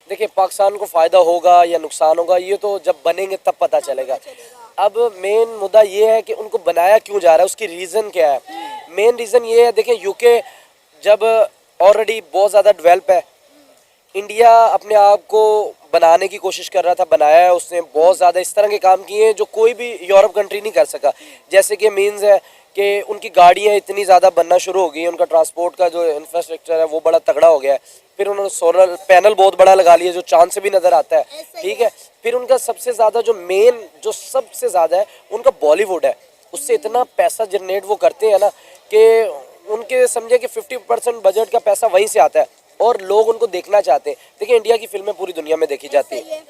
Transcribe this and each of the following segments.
देखिए, पाकिस्तान को फ़ायदा होगा या नुकसान होगा ये तो जब बनेंगे तब पता चलेगा। अब मेन मुद्दा ये है कि उनको बनाया क्यों जा रहा है, उसकी रीज़न क्या है। मेन रीज़न ये है, देखिए यूके जब ऑलरेडी बहुत ज़्यादा डेवलप है, इंडिया अपने आप को बनाने की कोशिश कर रहा था, बनाया है उसने, बहुत ज़्यादा इस तरह के काम किए हैं जो कोई भी यूरोप कंट्री नहीं कर सका। जैसे कि मीन्स है कि उनकी गाड़ियाँ इतनी ज़्यादा बनना शुरू हो गई हैं, उनका ट्रांसपोर्ट का जो इंफ्रास्ट्रक्चर है वो बड़ा तगड़ा हो गया है। फिर उन्होंने सोलर पैनल बहुत बड़ा लगा लिया जो चांद से भी नज़र आता है, ठीक है। फिर उनका सबसे ज़्यादा जो सबसे ज़्यादा है उनका बॉलीवुड है, उससे इतना पैसा जनरेट वो करते हैं ना कि उनके समझे कि 50% बजट का पैसा वहीं से आता है और लोग उनको देखना चाहते हैं। देखिए, इंडिया की फिल्में पूरी दुनिया में देखी जाती हैं,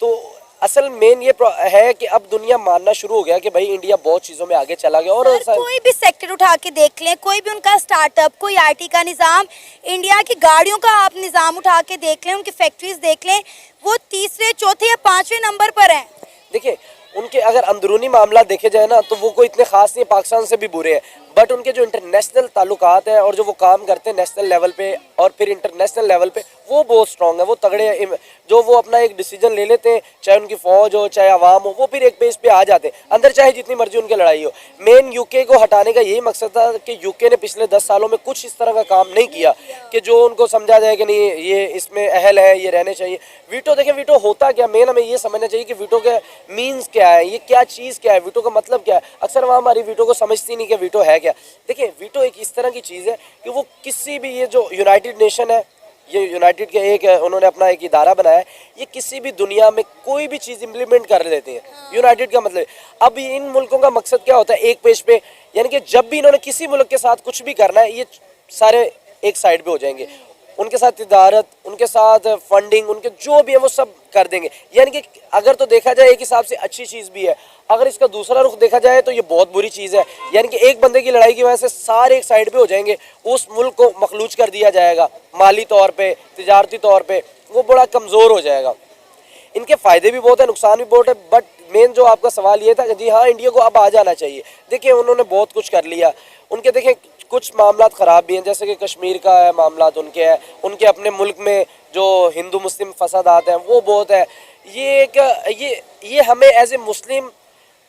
तो असल मेन ये है कि अब दुनिया मानना शुरू हो गया कि भाई इंडिया बहुत चीज़ों में आगे चला गया। और कोई भी सेक्टर उठा के देख लें, कोई भी उनका स्टार्टअप, कोई आईटी का निज़ाम, इंडिया की गाड़ियों का आप निज़ाम उठा के देख लें, उनकी फैक्ट्रीज देख लें, वो तीसरे, चौथे या पाँचवें नंबर पर हैं। देखिए, उनके अगर अंदरूनी मामला देखे जाए ना तो वो कोई इतने खास नहीं, पाकिस्तान से भी बुरे हैं, बट उनके जो इंटरनेशनल ताल्लुकात हैं और जो वो काम करते हैं नेशनल लेवल पे और फिर इंटरनेशनल लेवल पे, वो बहुत स्ट्रॉन्ग है, वो तगड़े हैं। जो वो अपना एक डिसीजन ले लेते हैं, चाहे उनकी फ़ौज हो चाहे आवाम हो, वो फिर एक पेज पे आ जाते हैं अंदर, चाहे जितनी मर्जी उनकी लड़ाई हो। मेन यूके को हटाने का यही मकसद था कि यूके ने पिछले 10 सालों में कुछ इस तरह का काम नहीं किया कि जो उनको समझा जाए कि नहीं ये इसमें अहल है, ये रहने चाहिए। वीटो, देखें वीटो होता क्या, मेन हमें ये समझना चाहिए कि वीटो के मीन्स क्या है, ये क्या चीज़ क्या है, वीटो का मतलब क्या है। अक्सर वहाँ हमारी वीटो को समझती नहीं कि वीटो है क्या। देखिए, वीटो एक इस तरह की चीज़ है कि वो किसी भी, ये जो यूनाइटेड नेशन है, ये यूनाइटेड के एक उन्होंने अपना एक इदारा बनाया है, ये किसी भी दुनिया में कोई भी चीज़ इम्प्लीमेंट कर देते हैं। यूनाइटेड का मतलब, अब इन मुल्कों का मकसद क्या होता है एक पेज पे, यानी कि जब भी इन्होंने किसी मुल्क के साथ कुछ भी करना है, ये सारे एक साइड पे हो जाएंगे, उनके साथ तिजारत, उनके साथ फंडिंग, उनके जो भी है वो सब कर देंगे। यानी कि अगर तो देखा जाए एक हिसाब से अच्छी चीज़ भी है, अगर इसका दूसरा रुख देखा जाए तो ये बहुत बुरी चीज़ है। यानी कि एक बंदे की लड़ाई की वजह से सारे एक साइड पे हो जाएंगे, उस मुल्क को मखलूज कर दिया जाएगा, माली तौर पे, तिजारती तौर पे वो बड़ा कमज़ोर हो जाएगा। इनके फ़ायदे भी बहुत है, नुकसान भी बहुत है, बट मेन जो आपका सवाल ये था कि जी हाँ, इंडिया को अब आ जाना चाहिए। देखिए, उन्होंने बहुत कुछ कर लिया, उनके देखें कुछ मामला ख़राब भी हैं, जैसे कि कश्मीर का है मामला उनके है, उनके अपने मुल्क में जो हिंदू मुस्लिम फसादात हैं वो बहुत है। ये एक ये हमें एज ए मुस्लिम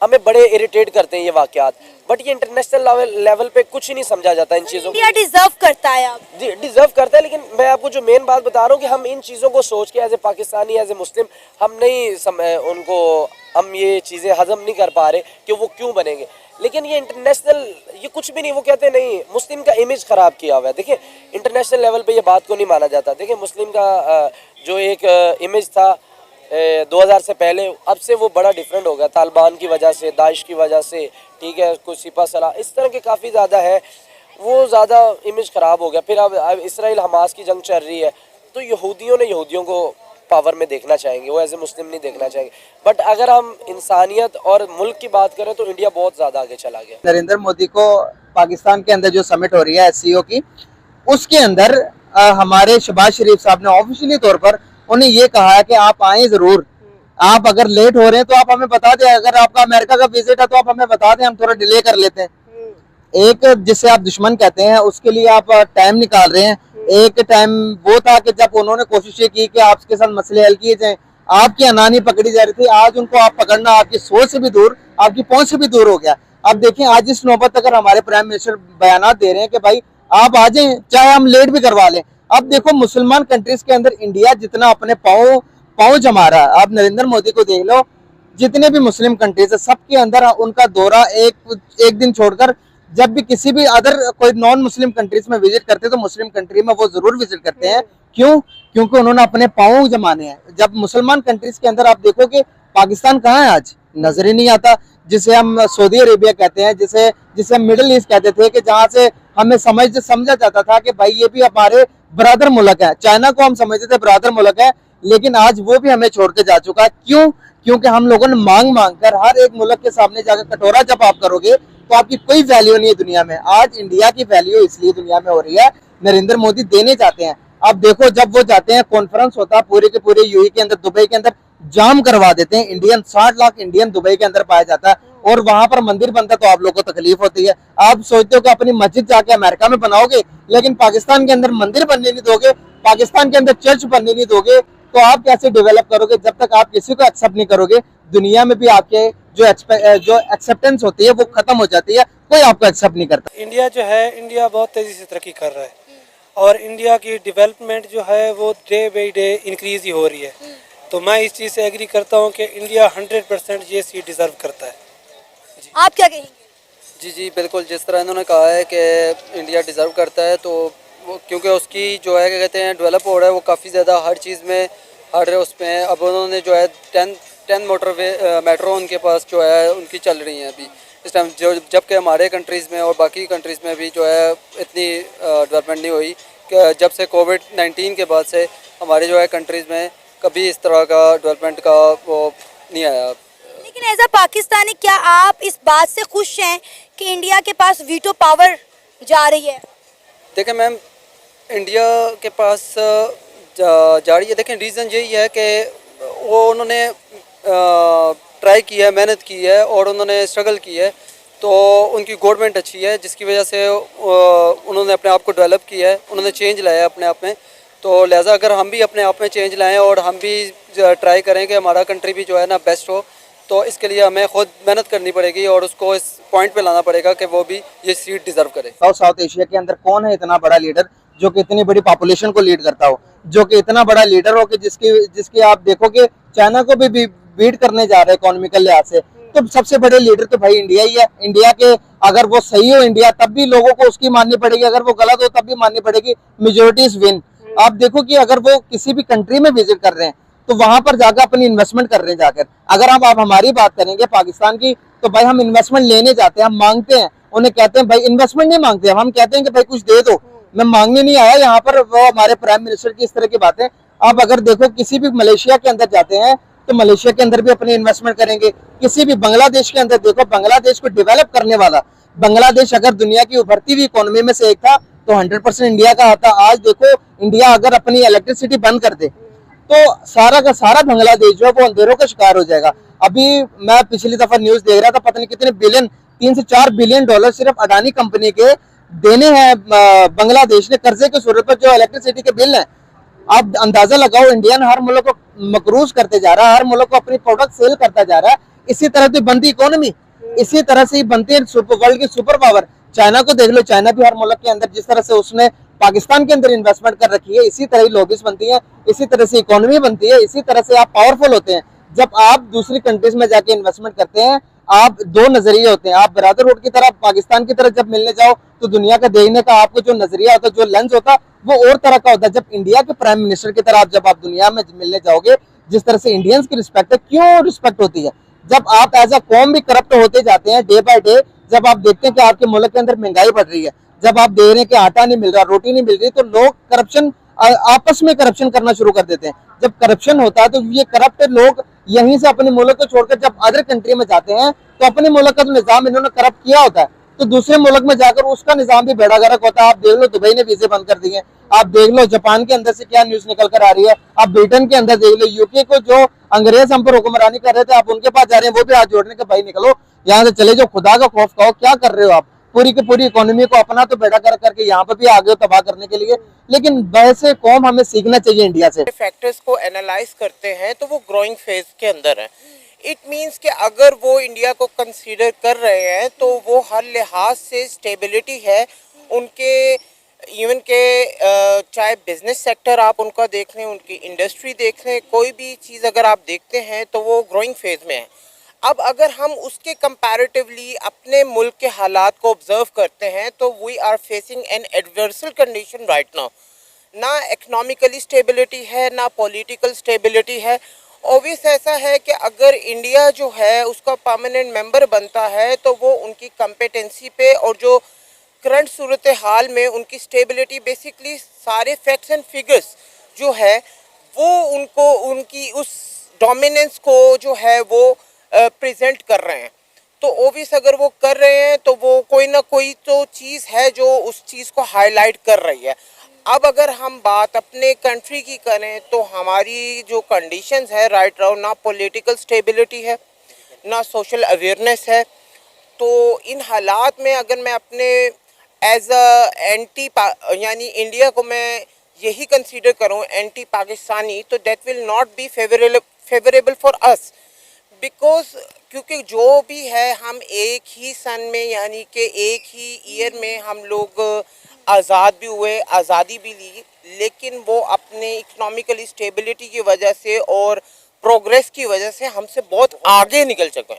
हमें बड़े इरिटेट करते हैं ये वाक़यात, बट ये इंटरनेशनल लेवल पे कुछ ही नहीं समझा जाता इन चीज़ों को। इंडिया डिजर्व करता है, आप डिजर्व करता है, लेकिन मैं आपको जो मेन बात बता रहा हूँ कि हम इन चीज़ों को सोच के as a Pakistani, as a Muslim, हम नहीं उनको हम ये चीज़ें हजम नहीं कर पा रहे कि वो क्यों बनेंगे। लेकिन ये इंटरनेशनल, ये कुछ भी नहीं, वो कहते नहीं मुस्लिम का इमेज ख़राब किया हुआ है। देखिए, इंटरनेशनल लेवल पे ये बात को नहीं माना जाता। देखिए, मुस्लिम का जो एक इमेज था 2000 से पहले, अब से वो बड़ा डिफरेंट हो गया, तालिबान की वजह से, दाइश की वजह से, ठीक है, कुछ सिपा सलाह इस तरह के काफ़ी ज़्यादा है, वो ज़्यादा इमेज ख़राब हो गया। फिर अब इसराइल हमास की जंग चल रही है, तो यहूदियों ने यहूदियों को पावर में देखना चाहेंगे, वो एज ए मुस्लिम नहीं देखना चाहेंगे। बट अगर हम इंसानियत और मुल्क की बात करें तो इंडिया बहुत ज़्यादा आगे चला गया। नरेंद्र मोदी को पाकिस्तान के अंदर जो समिट हो रही है एससीओ की, उसके अंदर हमारे शहबाज शरीफ साहब ने ऑफिशियली तौर पर उन्हें ये कहा है कि आप आए जरूर, आप अगर लेट हो रहे हैं तो आप हमें बता दें, अगर आपका अमेरिका का विजिट है तो आप हमें बता दें, हम थोड़ा डिले कर लेते हैं। एक जिसे आप दुश्मन कहते हैं उसके लिए आप टाइम निकाल रहे हैं। एक टाइम वो था कि जब उन्होंने कोशिश की कि आपके साथ मसले हल किए जाएं, आपकी अनानी पकड़ी जा रही थी, आज उनको आप पकड़ना आपकी सोच से भी दूर, आपकी पहुंच से भी दूर हो गया। अब देखें, आज इस नौबत अगर हमारे प्राइम मिनिस्टर बयान दे रहे हैं कि भाई आप आ जाएं, चाहे हम लेट भी करवा लें। अब देखो, मुसलमान कंट्रीज के अंदर इंडिया जितना अपने पाँव जमा रहा है, आप नरेंद्र मोदी को देख लो, जितने भी मुस्लिम कंट्रीज है सबके अंदर उनका दौरा एक दिन छोड़कर जब भी किसी भी अदर कोई नॉन मुस्लिम कंट्रीज में विजिट करते हैं तो मुस्लिम कंट्री में वो जरूर विजिट करते हैं। क्यों? क्योंकि उन्होंने अपने पाँव जमाने हैं। जब मुसलमान कंट्रीज के अंदर आप देखो कि पाकिस्तान कहाँ है, आज नजर ही नहीं आता, जिसे हम सऊदी अरेबिया कहते हैं, जिसे हम मिडिल ईस्ट कहते थे, कि जहाँ से हमें समझा जाता था कि भाई ये भी हमारे बरादर मुल्क है। चाइना को हम समझते थे बरादर मुल्क है, लेकिन आज वो भी हमें छोड़ के जा चुका है। क्यों? क्योंकि हम लोगों ने मांग कर हर एक मुल्क के सामने जाकर कटोरा जब आप करोगे तो आपकी कोई वैल्यू नहीं है दुनिया में। आज इंडिया की वैल्यू इसलिए दुनिया में हो रही है, नरेंद्र मोदी देने जाते हैं। अब देखो, जब वो जाते हैं, कॉन्फ्रेंस होता है पूरे के पूरे यूएई के अंदर, दुबई के अंदर जाम करवा देते हैं। 60 लाख इंडियन दुबई के अंदर पाया जाता है, और वहां पर मंदिर बनता है तो आप लोगों को तकलीफ होती है। आप सोचते हो कि अपनी मस्जिद जाके अमेरिका में बनाओगे, लेकिन पाकिस्तान के अंदर मंदिर बनने नहीं दोगे, पाकिस्तान के अंदर चर्च बनने नहीं दोगे, तो आप कैसे डेवलप करोगे? जब तक आप किसी को एक्सेप्ट नहीं करोगे, दुनिया में भी आपके जो एक्सेप्टेंस होती है वो खत्म हो जाती है, कोई आपको एक्सेप्ट नहीं करता। इंडिया जो है, इंडिया बहुत तेज़ी से तरक्की कर रहा है और इंडिया की डेवलपमेंट जो है वो डे बाई डे इंक्रीज ही हो रही है। तो मैं इस चीज़ से एग्री करता हूँ कि इंडिया 100% ये सीट डिज़र्व करता है। आप क्या कहेंगे? जी जी बिल्कुल, जिस तरह इन्होंने कहा है कि इंडिया डिज़र्व करता है, तो वो क्योंकि उसकी जो है क्या कहते हैं डेवलप हो रहा है, वो काफ़ी ज़्यादा हर चीज़ में हर उसमें अब उन्होंने जो है 10 मोटरवे मेट्रो उनके पास जो है उनकी चल रही हैं अभी इस टाइम, जो जबकि हमारे कंट्रीज़ में और बाकी कंट्रीज़ में भी जो है इतनी डेवलपमेंट नहीं हुई कि जब से कोविड-19 के बाद से हमारे जो है कंट्रीज़ में कभी इस तरह का डेवलपमेंट का वो नहीं आया। लेकिन एज अ पाकिस्तानी क्या आप इस बात से खुश हैं कि इंडिया के पास वीटो पावर जा रही है? देखें मैम, इंडिया के पास जा रही है। देखें रीज़न यही है कि वो उन्होंने ट्राई किया है, मेहनत की है और उन्होंने स्ट्रगल की है, तो उनकी गवर्नमेंट अच्छी है जिसकी वजह से उन्होंने अपने आप को डेवलप किया है, उन्होंने चेंज लाया है अपने आप में। तो लिहाजा अगर हम भी अपने आप में चेंज लाएं और हम भी ट्राई करें कि हमारा कंट्री भी जो है ना बेस्ट हो, तो इसके लिए हमें खुद मेहनत करनी पड़ेगी और उसको इस पॉइंट पे लाना पड़ेगा कि वो भी ये सीट डिज़र्व करे। साउथ एशिया के अंदर कौन है इतना बड़ा लीडर जो कि इतनी बड़ी पॉपुलेशन को लीड करता हो, जो कि इतना बड़ा लीडर हो कि जिसकी आप देखोगे चाइना को भी बीट करने जा रहे हैं इकोनॉमिकल लिहाज से। तो सबसे बड़े लीडर तो भाई इंडिया ही है। इंडिया के अगर वो सही हो इंडिया, तब भी लोगों को उसकी माननी पड़ेगी, अगर वो गलत हो तब भी माननी पड़ेगी। Majority is win. आप देखो कि अगर वो किसी भी कंट्री में विजिट कर रहे हैं तो वहां पर जाकर अपनी इन्वेस्टमेंट कर रहे हैं जाकर। अगर आप हमारी बात करेंगे पाकिस्तान की, तो भाई हम इन्वेस्टमेंट लेने जाते हैं, हम मांगते हैं, उन्हें कहते हैं भाई इन्वेस्टमेंट नहीं मांगते, हम कहते हैं कि भाई कुछ दे दो, मैं मांगने नहीं आया यहाँ पर। वो हमारे प्राइम मिनिस्टर की इस तरह की बातें। आप अगर देखो किसी भी मलेशिया के अंदर जाते हैं तो मलेशिया के अंदर भी अपनी इन्वेस्टमेंट करेंगे। किसी भी बांग्लादेश के अंदर देखो, बांग्लादेश को डेवलप करने वाला बांग्लादेश अगर दुनिया की उभरती हुई इकोनॉमी में से एक था तो 100% इंडिया का आता। आज देखो इंडिया अगर अपनी इलेक्ट्रिसिटी बंद कर दे तो सारा का सारा बांग्लादेश जो है वो अंधेरों का शिकार हो जाएगा। अभी मैं पिछली दफा न्यूज देख रहा था, पता नहीं कितने बिलियन, 3 से 4 बिलियन डॉलर सिर्फ अडानी कंपनी के देने हैं बांग्लादेश ने कर्जे की सूरत पर, जो इलेक्ट्रिसिटी के बिल हैं। आप अंदाजा लगाओ, इंडियन हर मुल्क को मकरूज करते जा रहा है, हर मुल्क को अपनी प्रोडक्ट सेल करता जा रहा है। इसी तरह से बनती इकोनॉमी, इसी तरह से ही बनती है वर्ल्ड की सुपर पावर। चाइना को देख लो, चाइना भी हर मुल्क के अंदर जिस तरह से उसने पाकिस्तान के अंदर इन्वेस्टमेंट कर रखी है, इसी तरह ही लॉबीज बनती है, इसी तरह से इकोनॉमी बनती है, इसी तरह से आप पावरफुल होते हैं। जब आप दूसरी कंट्रीज में जाके इन्वेस्टमेंट करते हैं, आप दो नजरिए होते हैं। आप ब्रदरहुड की तरफ, पाकिस्तान की तरफ जब मिलने जाओ तो दुनिया का देखने का आपको जो नजरिया होता है, जो लेंस होता है, वो और तरह का होता है। जब इंडिया के प्राइम मिनिस्टर की तरह जब आप दुनिया में मिलने जाओगे, जिस तरह से इंडियंस की रिस्पेक्ट है, क्यों रिस्पेक्ट होती है? जब आप एज अ कौम भी करप्ट होते जाते हैं डे बाय डे, जब आप देखते हैं कि आपके मुल्क के अंदर महंगाई बढ़ रही है, जब आप देख रहे हैं कि आटा नहीं मिल रहा, रोटी नहीं मिल रही, तो लोग करप्शन, आपस में करप्शन करना शुरू कर देते हैं। जब करप्शन होता है तो ये करप्ट लोग यहीं से अपने मुल्क को छोड़कर जब अदर कंट्री में जाते हैं तो अपने मुल्क का जो निजाम इन्होंने करप्ट किया होता है, तो दूसरे मुल्क में जाकर उसका निजाम भी बेड़ा गर्क होता है। आप देख लो दुबई ने वीजे बंद कर दिए, आप देख लो जापान के अंदर से क्या न्यूज निकल कर आ रही है, आप ब्रिटेन के अंदर देख लो, यूके को जो अंग्रेज हम पर हुक्मरानी कर रहे थे, आप उनके पास जा रहे हैं, वो भी हाथ जोड़ने के भाई निकलो यहाँ से चले जाओ, खुदा का खौफ खाओ, क्या कर रहे हो आप? पूरी की पूरी इकोनॉमी को अपना तो बेड़ा गर्क करके यहाँ पर भी आ गए हो तबाह करने के लिए। लेकिन वैसे कौम हमें सीखना चाहिए इंडिया से। फैक्टर्स को एनालाइज करते हैं तो वो ग्रोइंग फेज के अंदर है। इट मीन्स कि अगर वो इंडिया को कंसीडर कर रहे हैं तो वो हर लिहाज से स्टेबिलिटी है उनके, इवन के चाहे बिजनेस सेक्टर आप उनका देख लें, उनकी इंडस्ट्री देख लें, कोई भी चीज़ अगर आप देखते हैं तो वो ग्रोइंग फेज में है। अब अगर हम उसके कंपैरेटिवली अपने मुल्क के हालात को ऑब्जर्व करते हैं तो we are facing an adversal condition right now. ना इकोनॉमिकली स्टेबिलिटी है, ना पॉलिटिकल स्टेबिलिटी है। ऑब्वियस ऐसा है कि अगर इंडिया जो है उसका परमानेंट मेंबर बनता है तो वो उनकी कम्पिटेंसी पे और जो करंट सूरत हाल में उनकी स्टेबिलिटी, बेसिकली सारे फैक्ट्स एंड फिगर्स जो है वो उनको उनकी उस डोमिनेंस को जो है वो प्रेजेंट कर रहे हैं। तो ओबियस अगर वो कर रहे हैं तो वो कोई ना कोई तो चीज़ है जो उस चीज़ को हाईलाइट कर रही है। अब अगर हम बात अपने कंट्री की करें तो हमारी जो कंडीशंस है राइट नाउ, ना पॉलिटिकल स्टेबिलिटी है, ना सोशल अवेयरनेस है। तो इन हालात में अगर मैं अपने एज अ एंटी यानी इंडिया को मैं यही कंसीडर करूं एंटी पाकिस्तानी, तो that will not be favourable for us, because क्योंकि जो भी है हम एक ही सन में यानी कि एक ही ईयर में हम लोग आज़ाद भी हुए, आज़ादी भी ली, लेकिन वो अपने इकोनॉमिकली स्टेबिलिटी की वजह से और प्रोग्रेस की वजह से हमसे बहुत आगे निकल चुके हैं।